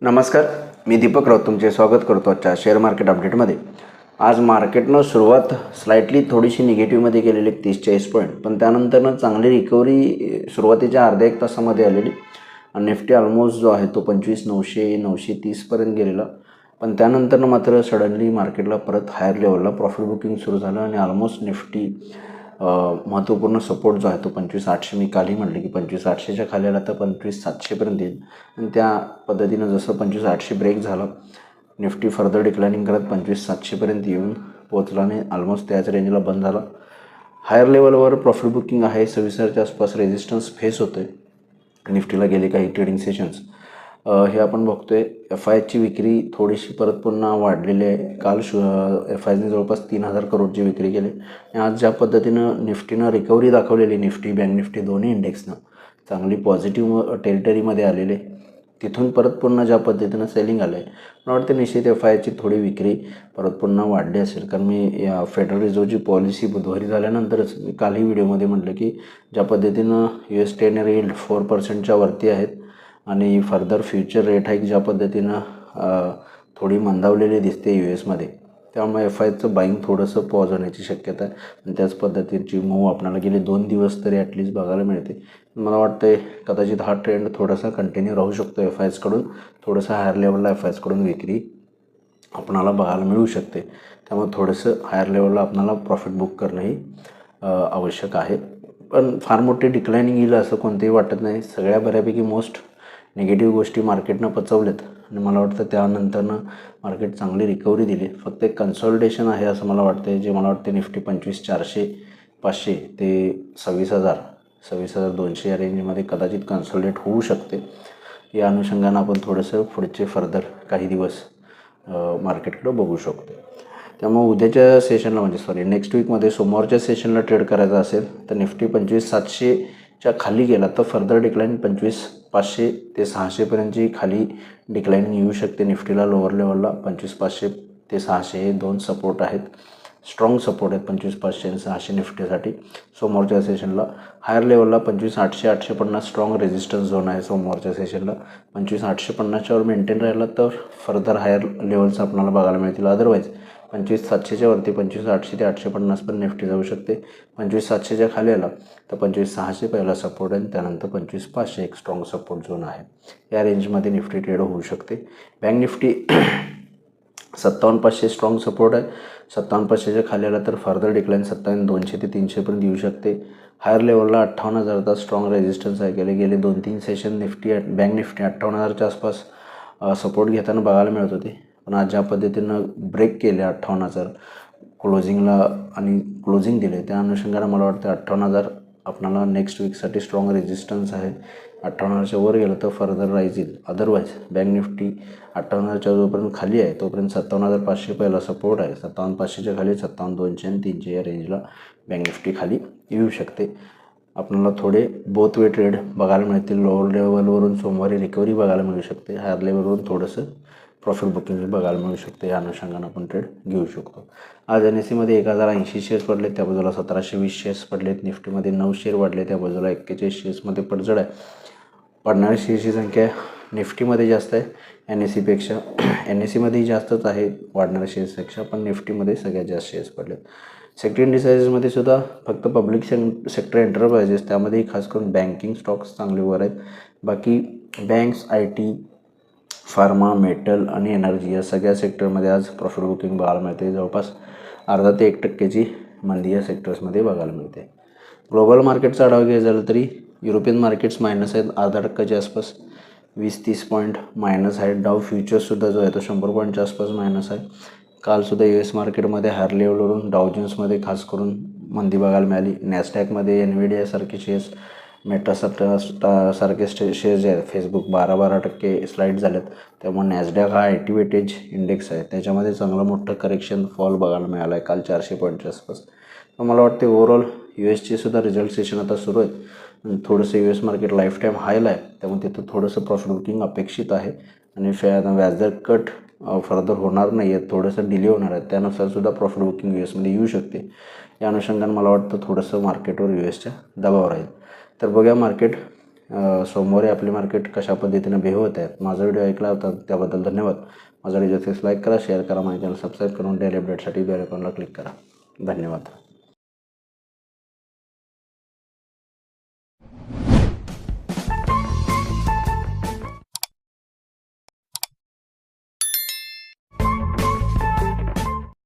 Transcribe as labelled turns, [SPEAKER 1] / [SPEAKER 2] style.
[SPEAKER 1] नमस्कार, मी दीपक राऊत तुमचे स्वागत करतो आजच्या शेअर मार्केट अपडेटमध्ये. आज मार्केटनं सुरुवात स्लाइटली थोडीशी निगेटिव्हमध्ये केलेली 30-40 पॉईंट, पण त्यानंतरनं चांगली रिकव्हरी सुरुवातीच्या अर्ध्या एक तासामध्ये आलेली. निफ्टी ऑलमोस्ट जो आहे तो 25,900-930पर्यंत गेलेला, पण त्यानंतरनं मात्र सडनली मार्केटला परत हायर लेवलला प्रॉफिट बुकिंग सुरू झालं आणि ऑलमोस्ट निफ्टी महत्त्वपूर्ण सपोर्ट जो आहे तो 25,800, मी कालही म्हटलं की 25,800च्या खाली आला तर 25,700पर्यंत येईल. आणि त्या पद्धतीनं जसं 25,800 ब्रेक झाला, निफ्टी फर्दर डिक्लाइनिंग करत 25,700पर्यंत येऊन पोहोचला आणि ऑलमोस्ट त्याच रेंजला बंद झाला. हायर लेवलवर प्रॉफिट बुकिंग आहे. 26,000च्या आसपास रेजिस्टन्स फेस होतो आहे निफ्टीला गेले काही ट्रेडिंग सेशन्स. हे आपण बघतोय. FIची विक्री थोडीशी परत पुन्हा वाढलेली आहे. काल FIने जवळपास 3,000 करोडची विक्री केली आणि आज ज्या पद्धतीनं निफ्टीनं रिकव्हरी दाखवलेली, निफ्टी बँक निफ्टी दोन्ही इंडेक्सनं चांगली पॉझिटिव्ह टेरिटरीमध्ये आलेले, तिथून परत पुन्हा ज्या पद्धतीनं सेलिंग आलं आहे, मला वाटतं निश्चित FIची थोडी विक्री परत पुन्हा वाढली असेल. कारण मी या फेडरल रिझर्व्हची पॉलिसी बुधवारी झाल्यानंतरच मी कालही व्हिडिओमध्ये म्हटलं की ज्या पद्धतीनं US 10 यील्ड 4%च्या वरती आहेत आणि फर्दर फ्युचर रेट हाईक ज्या पद्धतीनं थोडी मंदावलेली दिसते USमध्ये, त्यामुळे FIचं बाईंग थोडंसं पॉज होण्याची शक्यता आहे आणि त्याच पद्धतीची मूव आपल्याला गेले 2 दिवस तरी ॲटलिस्ट बघायला मिळते. मला वाटतं आहे कदाचित हा ट्रेंड थोडासा कंटिन्यू राहू शकतो. FIकडून थोडंसं हायर लेवलला FIकडून विक्री आपणाला बघायला मिळू शकते. त्यामुळे थोडंसं हायर लेवलला आपल्याला प्रॉफिट बुक करणंही आवश्यक आहे. पण फार मोठी डिक्लाइनिंग येईल असं कोणतेही वाटत नाही. सगळ्या बऱ्यापैकी मोस्ट निगेटिव्ह गोष्टी मार्केटनं पचवल्यात आणि मला वाटतं त्यानंतरनं मार्केट चांगली रिकव्हरी दिली. फक्त एक कन्सॉलिडेशन आहे असं मला वाटतं, जे मला वाटते निफ्टी 25,400-500 ते 26,000-26,200 या रेंजमध्ये कदाचित कन्सॉलिडेट होऊ शकते. या अनुषंगानं आपण थोडंसं पुढचे फर्दर काही दिवस मार्केटकडे बघू शकतो. त्यामुळे उद्याच्या सेशनला नेक्स्ट वीकमध्ये सोमवारच्या सेशनला ट्रेड करायचा असेल तर निफ्टी 25,700च्या खाली गेला तर फर्दर डिक्लाइन 25,500 ते 600पर्यंतची खाली डिक्लाइनिंग येऊ शकते. निफ्टीला लोअर लेवलला 25,500 ते 600 हे 2 सपोर्ट आहेत, स्ट्रॉंग सपोर्ट आहेत 25,500 आणि 600 निफ्टीसाठी. सोमवारच्या सेशनला हायर लेवलला 25,800-850 स्ट्रॉंग रेजिस्टन्स झोन आहे. सोमवारच्या सेशनला 25,850च्या वर मेंटेन राहिला तर फर्दर हायर लेवल्स आपल्याला बघायला मिळतील. अदरवाईज 25,700च्या वरती 25,800 ते 850 पण निफ्टी जाऊ शकते. 25,700च्या खाली आला तर 25,600 पहिला सपोर्ट आहे, त्यानंतर 25,500 एक स्ट्रॉंग सपोर्ट झोन आहे. या रेंजमध्ये निफ्टी ट्रेड होऊ शकते. बँक निफ्टी 57,500 स्ट्रॉंग सपोर्ट आहे. 57,500च्या खाली आला तर फर्दर डिक्लाइन 57,200 ते 300पर्यंत येऊ शकते. हायर लेवलला 58,000चा स्ट्रॉंग रेजिस्टन्स आहे. गेले 2-3 सेशन बँक निफ्टी 58,000च्या आसपास सपोर्ट घेताना बघायला मिळत होते, पण आज ज्या पद्धतीनं ब्रेक केले 58,000 क्लोजिंगला आणि क्लोजिंग दिले, त्या अनुषंगाने मला वाटतं 58,000 आपल्याला नेक्स्ट वीकसाठी स्ट्रॉंग रेजिस्टन्स आहे. 58,000च्या वर गेलं तर फर्दर राईज येईल. अदरवाईज बँक निफ्टी 58,000च्या जोपर्यंत खाली आहे तोपर्यंत 57,500 पहिला सपोर्ट आहे. 57,500च्या खाली 57,200 आणि 300 या रेंजला बँक निफ्टी खाली येऊ शकते. आपल्याला थोडे बोथ वे ट्रेड बघायला मिळतील. लोअर लेवलवरून सोमवारी रिकव्हरी बघायला मिळू शकते. हायर लेवलवरून थोडंसं प्रॉफिट बुकिंग बघायला मिळू शकते. या अनुषंगानं आपण ट्रेड घेऊ शकतो. आज NSEमध्ये 1,080 शेअर्स पडले, त्या बाजूला 1,720 शेअर्स पडलेत. निफ्टीमध्ये 9 शेअर वाढले, त्या बाजूला 41 शेअर्समध्ये पडझड आहे. पडणाऱ्या शेअर्सची संख्या निफ्टीमध्ये जास्त आहे NSEपेक्षा. NSEमध्येही जास्तच आहे वाढणाऱ्या शेअर्सपेक्षा, पण निफ्टीमध्ये सगळ्यात जास्त शेअर्स पडलेत. सेक्टर इंडिसाइजमध्ये सुद्धा फक्त पब्लिक सेक्टर एंटरप्राइजेस, त्यामध्येही खास करून बँकिंग स्टॉक्स चांगले वर आहेत. बाकी बँक्स, IT, फार्मा, मेटल आणि एनर्जी या सगळ्या सेक्टरमध्ये आज प्रॉफिट बुकिंग बघायला मिळते. जवळपास अर्धा ते 1% मंदी या सेक्टर्समध्ये बघायला मिळते. ग्लोबल मार्केटचा आढावा घ्यायचा झालं तरी युरोपियन मार्केट्स मायनस आहेत 0.5%च्या आसपास, 20-30 पॉईंट मायनस आहेत. डाव फ्युचर्ससुद्धा जो आहे तो 100 पॉईंटच्या आसपास मायनस आहे. कालसुद्धा US मार्केटमध्ये हायर लेवलवरून डाव जोन्समध्ये खास करून मंदी बघायला मिळाली. नॅसडॅकमध्ये NVIDIA सारखे शेअर्स, मेटा सारखे शेअर्स जे आहेत, फेसबुक 12% स्लाईड झालेत. त्यामुळे नॅसडॅक हा IT वेटेज इंडेक्स आहे, त्याच्यामध्ये चांगलं मोठं करेक्शन फॉल बघायला मिळाला आहे काल 400 पॉईंटच्या आसपास. तर मला वाटते ओव्हरऑल USचे सुद्धा रिझल्ट सेशन आता सुरू आहेत. थोडंसं US मार्केट लाईफ टाईम हायला आहे, त्यामुळे तिथं थोडंसं प्रॉफिट बुकिंग अपेक्षित आहे आणि व्याजदर कट फर्दर होणार नाही आहेत, थोडंसं डिले होणार आहे. त्यानुसार सुद्धा प्रॉफिट बुकिंग USमध्ये येऊ शकते. या अनुषंगाने मला वाटतं थोडंसं मार्केटवर USच्या दबाव राहील. तर बघूया मार्केट सोमवारी आपले मार्केट कशा पद्धतीनं बिहेव होत आहे. माझा व्हिडिओ ऐकला होता त्याबद्दल धन्यवाद. माझा व्हिडिओ लाईक करा, शेअर करा, माझ्या चॅनल सबस्क्राईब करून डेली अपडेटसाठी बेल आयकॉनला क्लिक करा. धन्यवाद.